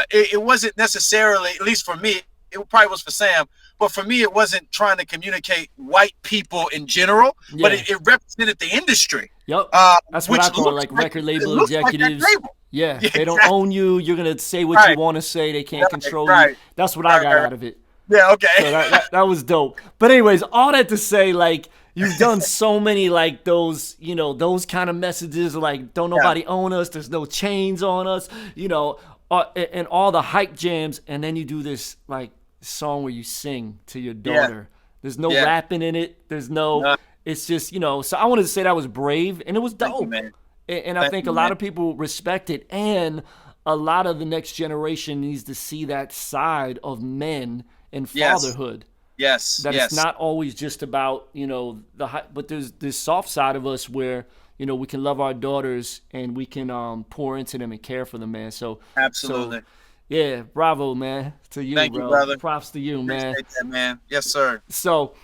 it wasn't necessarily, at least for me, it probably was for Sam, but for me, it wasn't trying to communicate white people in general, but it represented the industry. Yep. That's what I call like record label executives. Yeah, they don't own you. You're going to say what you want to say. They can't control you. That's what I got out of it. Yeah, okay. So that was dope. But anyways, all that to say, like, you've done so many, like, those, those kind of messages, like, don't nobody own us. There's no chains on us, and all the hype jams. And then you do this, like, song where you sing to your daughter. Yeah. There's no rapping in it. There's no, it's just, so I wanted to say that was brave, and it was dope. Thank you, man. And I think a lot of people respect it, and a lot of the next generation needs to see that side of men and fatherhood. Yes. That it's not always just about, but there's this soft side of us where, we can love our daughters and we can pour into them and care for them, man. So absolutely. So, yeah, bravo, man, to you, Thank bro. You, brother. Props to you, man. Appreciate that, man. Yes, sir. So,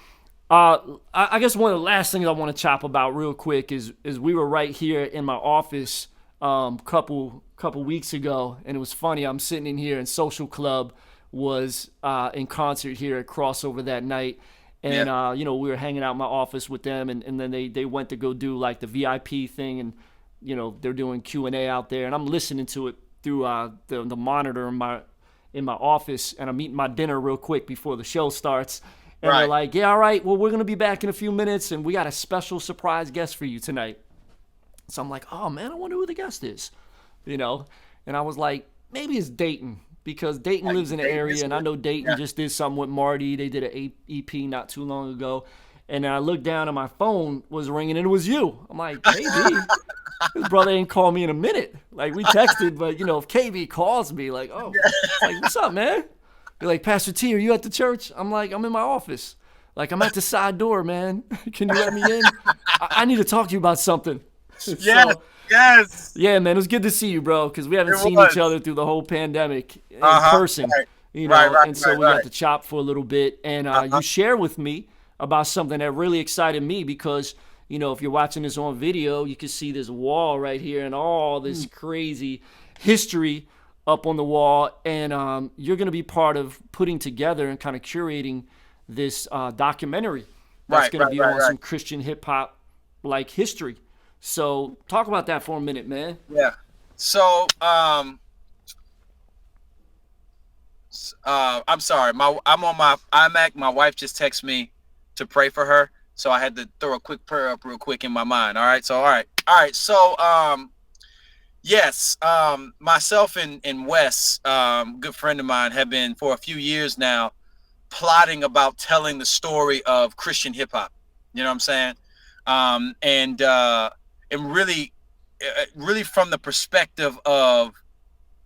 I guess one of the last things I want to chop about real quick is we were right here in my office couple weeks ago, and it was funny. I'm sitting in here, and Social Club was in concert here at Crossover that night, and we were hanging out in my office with them, and then they went to go do like the VIP thing, and they're doing Q&A out there, and I'm listening to it through the monitor in my office, and I'm eating my dinner real quick before the show starts. And they're like, yeah, all right, well, we're going to be back in a few minutes, and we got a special surprise guest for you tonight. So I'm like, oh, man, I wonder who the guest is, And I was like, maybe it's Dayton, because Dayton lives in the area, and I know Dayton just did something with Marty. They did an EP not too long ago. And then I looked down, and my phone was ringing, and it was you. I'm like, KB, his brother ain't called me in a minute. Like, we texted, but, if KB calls me, like, oh, like, what's up, man? They're like, Pastor T, are you at the church? I'm like, I'm in my office. Like, I'm at the side door, man. Can you let me in? I need to talk to you about something. Yes. Yeah, man, it was good to see you, bro, because we haven't seen each other through the whole pandemic in person. And so we got to chop for a little bit. And you share with me about something that really excited me because, if you're watching this on video, you can see this wall right here and all this crazy history up on the wall, and you're going to be part of putting together and kind of curating this documentary that's going to be on some Christian hip-hop like history. So talk about that for a minute, man. Yeah. So I'm sorry. I'm on my iMac. My wife just texted me to pray for her, so I had to throw a quick prayer up real quick in my mind. All right. So yes, myself and Wes, good friend of mine, have been for a few years now plotting about telling the story of Christian hip hop. You know what I'm saying? And really from the perspective of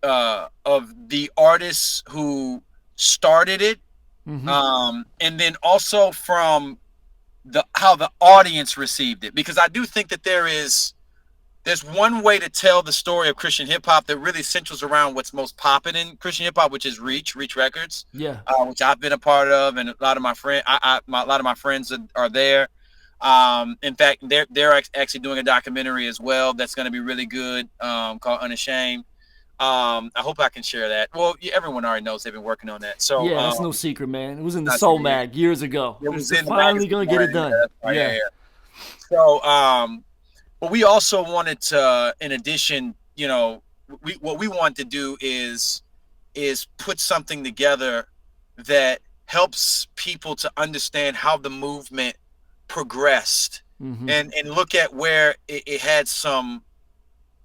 the artists who started it, and then also from how the audience received it, because I do think that there's there's one way to tell the story of Christian hip hop that really centers around what's most popping in Christian hip hop, which is Reach Records, Yeah. Which I've been a part of, and a lot of my a lot of my friends are there. In fact, they're actually doing a documentary as well that's going to be really good, called Unashamed. I hope I can share that. Well, everyone already knows they've been working on that. So Yeah, that's no secret, man. It was in the that's Soul yeah, Mag years ago. it was They're in the finally magazine. gonna get it Yeah, done. that's right, Yeah. So, but we also wanted to, in addition, what we want to do is put something together that helps people to understand how the movement progressed, Mm-hmm. and look at where it had some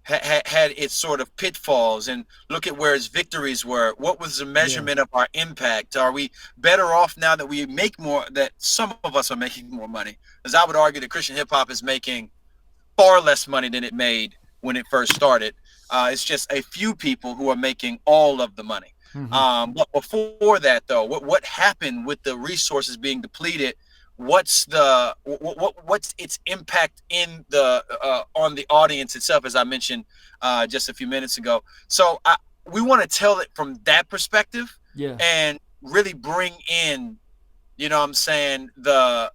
had its sort of pitfalls, and look at where its victories were. What was the measurement of our impact? Are we better off now that we make more, that some of us are making more money? As I would argue that Christian hip hop is making far less money than it made when it first started. It's just a few people who are making all of the money. Mm-hmm. But before that, though, what happened with the resources being depleted? What's its impact in the on the audience itself, as I mentioned just a few minutes ago? So we want to tell it from that perspective, Yeah. and really bring in, you know what I'm saying, the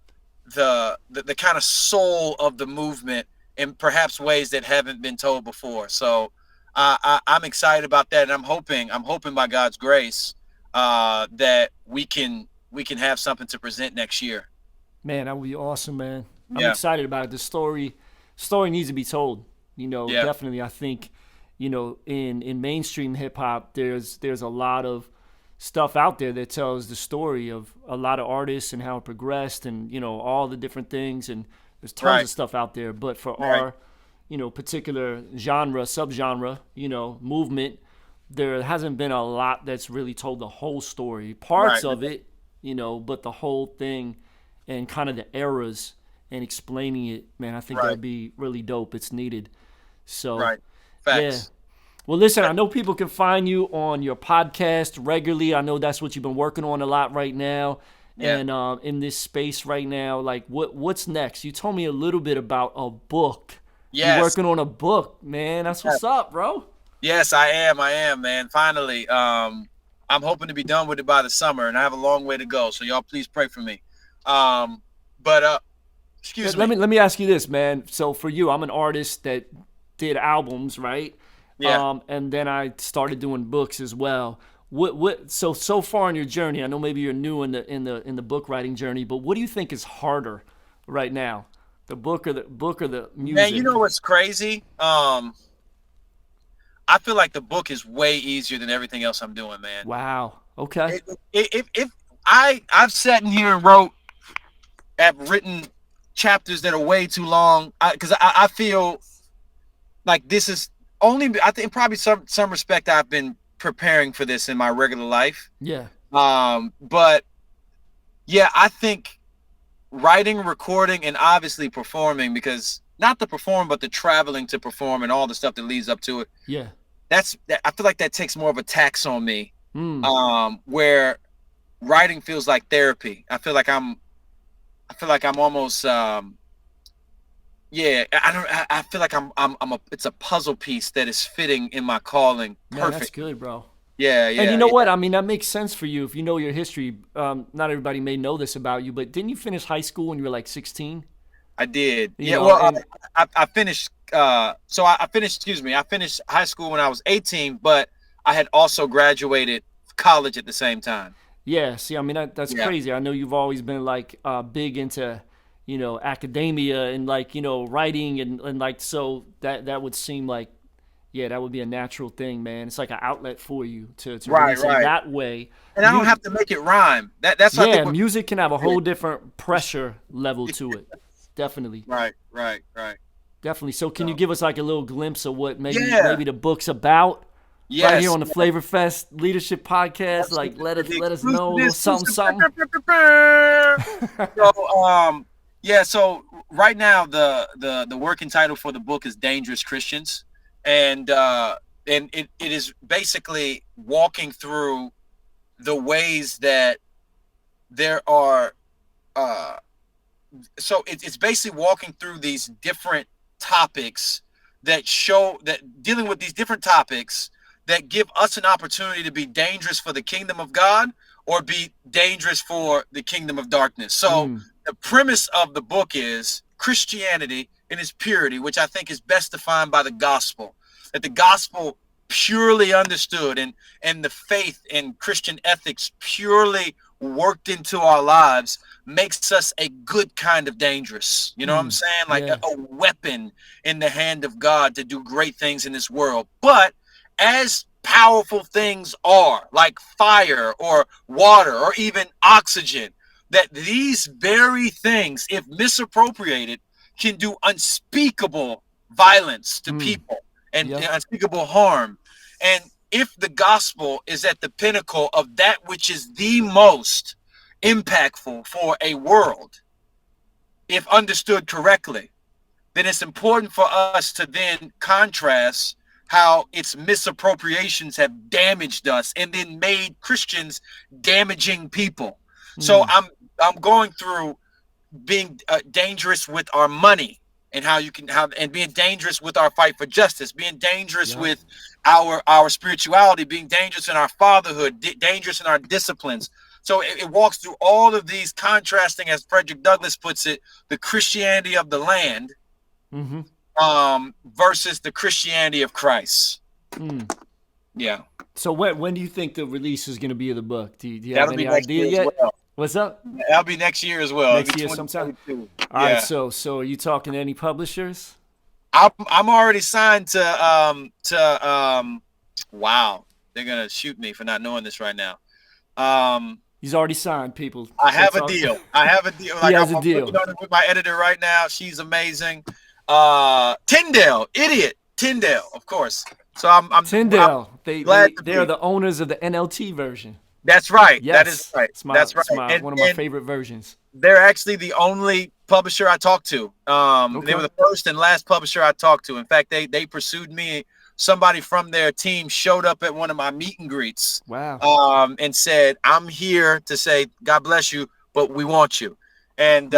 kind of soul of the movement in perhaps ways that haven't been told before. So I'm excited about that, and I'm hoping by God's grace that we can have something to present next year. Man, that would be awesome, man. I'm Yeah. excited about it. The story needs to be told. Yeah. Definitely. I think, in mainstream hip hop, there's a lot of stuff out there that tells the story of a lot of artists and how it progressed, and all the different things, and there's tons Right. of stuff out there. But for Right. our particular subgenre, movement, there hasn't been a lot that's really told the whole story. Parts Right. of it, but the whole thing, and kind of the eras, and explaining it, man, I think Right. that'd be really dope. It's needed. So, Right. yeah. Facts. Well, listen, I know people can find you on your podcast regularly. I know that's what you've been working on a lot right now. Yeah. And in this space right now, like what's next? You told me a little bit about a book. Yes. You're working on a book, man. That's what's up, bro. Yes, I am, man. Finally. I'm hoping to be done with it by the summer, and I have a long way to go. So y'all please pray for me. But excuse me. Let me ask you this, man. So for you, I'm an artist that did albums, right? Yeah. And then I started doing books as well. So far in your journey, I know maybe you're new in the book writing journey, but what do you think is harder right now? The book or the music? Man, you know what's crazy? I feel like the book is way easier than everything else I'm doing, man. Wow. Okay. If I've sat in here and written chapters that are way too long, because I feel like this is only, I think probably some respect I've been preparing for this in my regular life. Yeah. But yeah, I think writing, recording, and obviously performing, because not the perform, but the traveling to perform and all the stuff that leads up to it. Yeah. I feel like that takes more of a tax on me. Mm. Where writing feels like therapy. I feel like I'm almost I feel like it's a puzzle piece that is fitting in my calling. Man, Perfect. that's good, bro. Yeah. And you know what? I mean, that makes sense for you if you know your history. Not everybody may know this about you, but didn't you finish high school when you were like 16? I did. You know, I finished I finished high school when I was 18, but I had also graduated college at the same time. Yeah, see, I mean that's crazy. I know you've always been like big into, academia and like, writing and like, so that would seem like, yeah, that would be a natural thing, man. It's like an outlet for you to release it that way. And I don't have to make it rhyme. That's what I think music can have a whole different pressure level to it. Definitely. Right. Definitely. So can you give us like a little glimpse of what maybe the book's about? Yes. Right here on the Flavor Fest Leadership Podcast. Like let us know a little something. So right now the working title for the book is Dangerous Christians. And it is basically walking through the ways that there are so it's basically walking through these different topics that show that dealing with these different topics that give us an opportunity to be dangerous for the kingdom of God or be dangerous for the kingdom of darkness. So the premise of the book is Christianity in its purity, which I think is best defined by the gospel, that the gospel purely understood and the faith and Christian ethics purely worked into our lives makes us a good kind of dangerous. You know what I'm saying? Like Yeah. a weapon in the hand of God to do great things in this world. But as powerful things are, like fire or water or even oxygen, that these very things, if misappropriated, can do unspeakable violence to people and unspeakable harm. And if the gospel is at the pinnacle of that which is the most impactful for a world, if understood correctly, then it's important for us to then contrast how its misappropriations have damaged us and then made Christians damaging people. So I'm going through being dangerous with our money and how you can have, and being dangerous with our fight for justice, being dangerous with our spirituality, being dangerous in our fatherhood, dangerous in our disciplines. So it walks through all of these, contrasting, as Frederick Douglass puts it, the Christianity of the land versus the Christianity of Christ. Yeah. So when do you think the release is going to be of the book? Do you have That'll any be next idea year yet? as well. What's up? That'll be next year as well. Next year sometime. All right. So are you talking to any publishers? I'm already signed to wow, they're gonna shoot me for not knowing this right now. He's already signed, people. I have a deal. Like, he has I'm a deal. working on it with my editor right now. She's amazing. Tyndale, of course. So I'm Tyndale. glad they're the owners of the NLT version. That's right. Yes. That is right. That's right. It's one of my favorite versions. They're actually the only publisher I talked to. They were the first and last publisher I talked to. In fact, they pursued me. Somebody from their team showed up at one of my meet and greets. Wow. And said, "I'm here to say God bless you, but we want you." And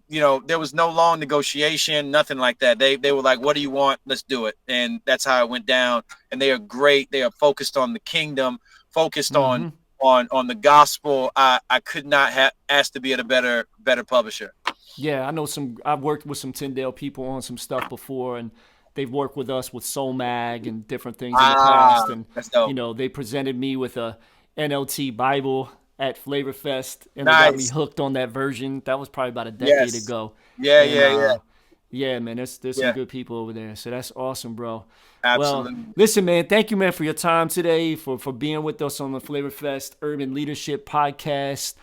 you know, there was no long negotiation, nothing like that. They were like, "What do you want? Let's do it." And that's how it went down. And they are great. They are focused on the kingdom, focused on the gospel. I could not have asked to be at a better publisher. Yeah, I know I've worked with some Tyndale people on some stuff before, and they've worked with us with Soul Mag and different things in the past. And you know, they presented me with a NLT Bible at Flavor Fest, and they got me hooked on that version. That was probably about a decade ago. Yeah, man, there's some good people over there. So that's awesome, bro. Absolutely. Well, listen, man, thank you, man, for your time today, for being with us on the Flavor Fest Urban Leadership Podcast.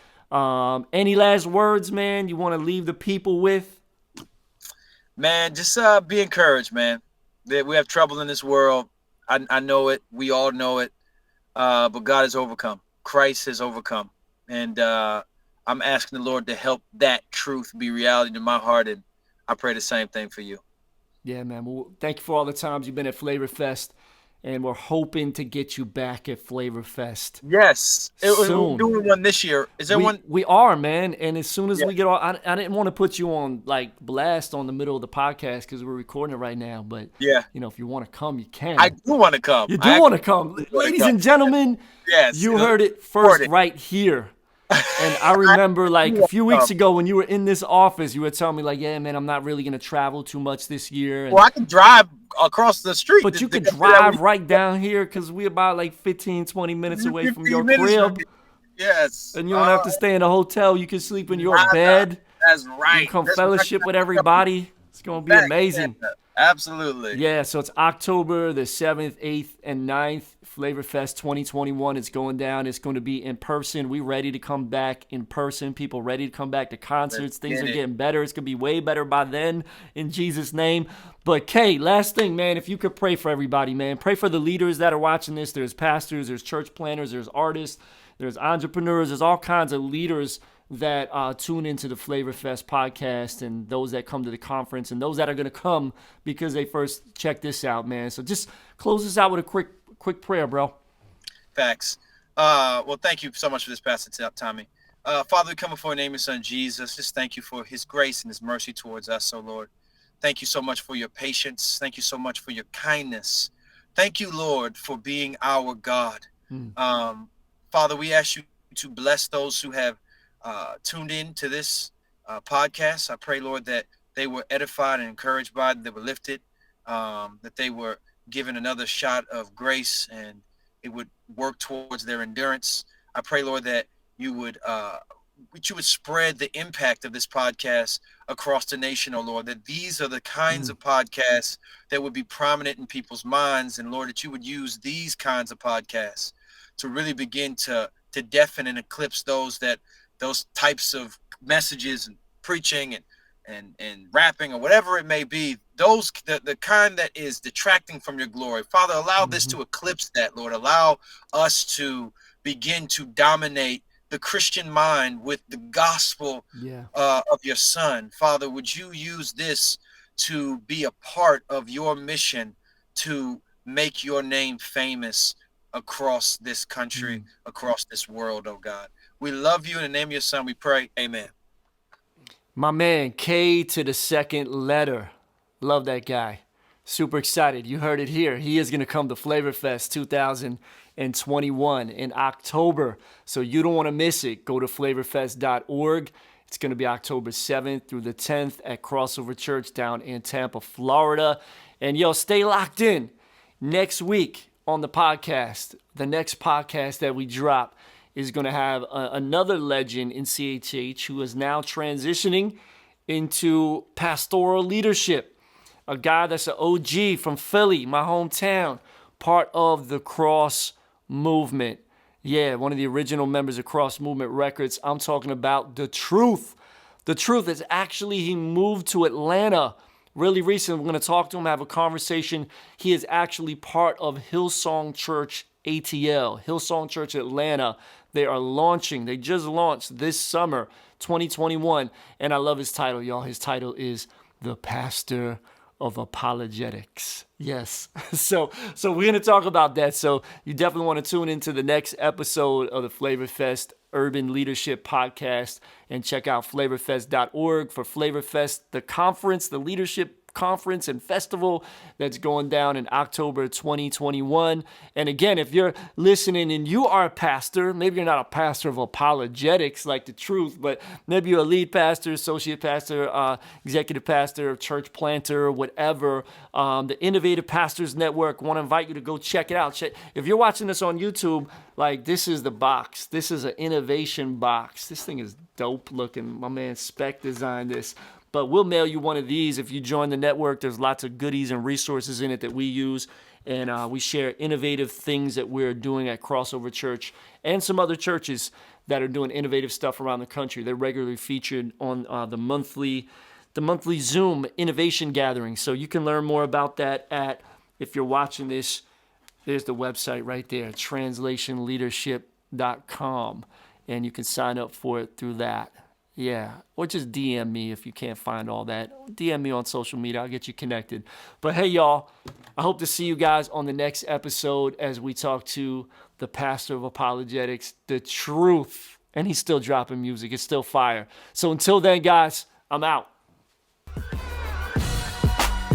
Any last words, man, you want to leave the people with? Man, just be encouraged, man. That we have trouble in this world. I know it. We all know it. But God has overcome. Christ has overcome. And I'm asking the Lord to help that truth be reality to my heart. And I pray the same thing for you. Yeah, man. Well, thank you for all the times you've been at Flavor Fest. And we're hoping to get you back at Flavor Fest. Yes. Soon. We're doing one this year. Is there one? We are, man. And as soon as we get on, I didn't want to put you on like blast on the middle of the podcast because we're recording it right now. But, you know, if you want to come, you can. I do want to come. You do want to come. Ladies and gentlemen, you heard it first right here. And I remember like a few weeks ago when you were in this office, you were telling me like, yeah, man, I'm not really going to travel too much this year. And, well, I can drive across the street. But you could drive right down here because we're about like 15, 20 minutes away from your crib. Yes. And you don't have to stay in a hotel. You can sleep in your bed. That's right. You can come fellowship with everybody. It's going to be amazing. Absolutely. Yeah, so it's October the 7th, 8th, and 9th. Flavor Fest 2021 is going down. It's going to be in person. We ready to come back in person. People ready to come back to concerts. Things are getting better. It's going to be way better by then in Jesus' name. But, Kay, last thing, man, if you could pray for everybody, man. Pray for the leaders that are watching this. There's pastors, there's church planners, there's artists, there's entrepreneurs, there's all kinds of leaders that tune into the Flavor Fest podcast, and those that come to the conference, and those that are going to come because they first check this out, man. So just close this out with a quick prayer, bro. Facts. Well, thank you so much for this, Pastor Tommy. Father, we come before your name, your son, Jesus. Just thank you for his grace and his mercy towards us, oh Lord. Thank you so much for your patience. Thank you so much for your kindness. Thank you, Lord, for being our God. Father, we ask you to bless those who have tuned in to this podcast. I pray, Lord, that they were edified and encouraged by it, they were lifted, that they were given another shot of grace and it would work towards their endurance. I pray, Lord, that you would spread the impact of this podcast across the nation, oh Lord, that these are the kinds of podcasts that would be prominent in people's minds. And Lord, that you would use these kinds of podcasts to really begin to deafen and eclipse those types of messages and preaching and rapping or whatever it may be, the kind that is detracting from your glory. Father, allow this to eclipse that, Lord. Allow us to begin to dominate the Christian mind with the gospel of your Son. Father, would you use this to be a part of your mission to make your name famous across this country, across this world, oh God. We love you. In the name of your Son, we pray. Amen. My man, K to the second letter. Love that guy. Super excited. You heard it here. He is going to come to Flavor Fest 2021 in October. So you don't want to miss it. Go to flavorfest.org. It's going to be October 7th through the 10th at Crossover Church down in Tampa, Florida. And yo, stay locked in. Next week on the podcast, the next podcast that we drop is going to have another legend in CHH who is now transitioning into pastoral leadership. A guy that's an OG from Philly, my hometown, part of the Cross Movement. Yeah, one of the original members of Cross Movement Records. I'm talking about The Truth. The Truth is actually, he moved to Atlanta really recently. We're going to talk to him, have a conversation. He is actually part of Hillsong Church ATL, Hillsong Church Atlanta. They just launched this summer, 2021. And I love his title, y'all. His title is The Pastor of Apologetics. Yes. So we're going to talk about that. So you definitely want to tune into the next episode of the Flavor Fest Urban Leadership Podcast and check out flavorfest.org for Flavor Fest, the conference, the leadership conference and festival that's going down in October 2021. And again, if you're listening and you are a pastor, maybe you're not a pastor of apologetics like The Truth, but maybe you're a lead pastor, associate pastor, executive pastor, church planter, whatever, the Innovative Pastors Network, want to invite you to go check it out. If you're watching this on YouTube, like, this is the box. This is an innovation box. This thing is dope looking. My man Spec designed this. But we'll mail you one of these if you join the network. There's lots of goodies and resources in it that we use. And we share innovative things that we're doing at Crossover Church and some other churches that are doing innovative stuff around the country. They're regularly featured on the monthly Zoom innovation gathering. So you can learn more about that if you're watching this, there's the website right there, translationleadership.com. And you can sign up for it through that. Yeah, or just DM me if you can't find all that. DM me on social media. I'll get you connected. But hey, y'all, I hope to see you guys on the next episode as we talk to the pastor of apologetics, The Truth. And he's still dropping music. It's still fire. So until then, guys, I'm out.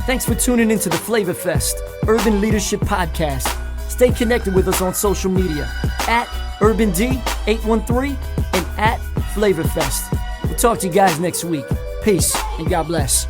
Thanks for tuning into the Flavor Fest Urban Leadership Podcast. Stay connected with us on social media at UrbanD813 and at FlavorFest. We'll talk to you guys next week. Peace and God bless.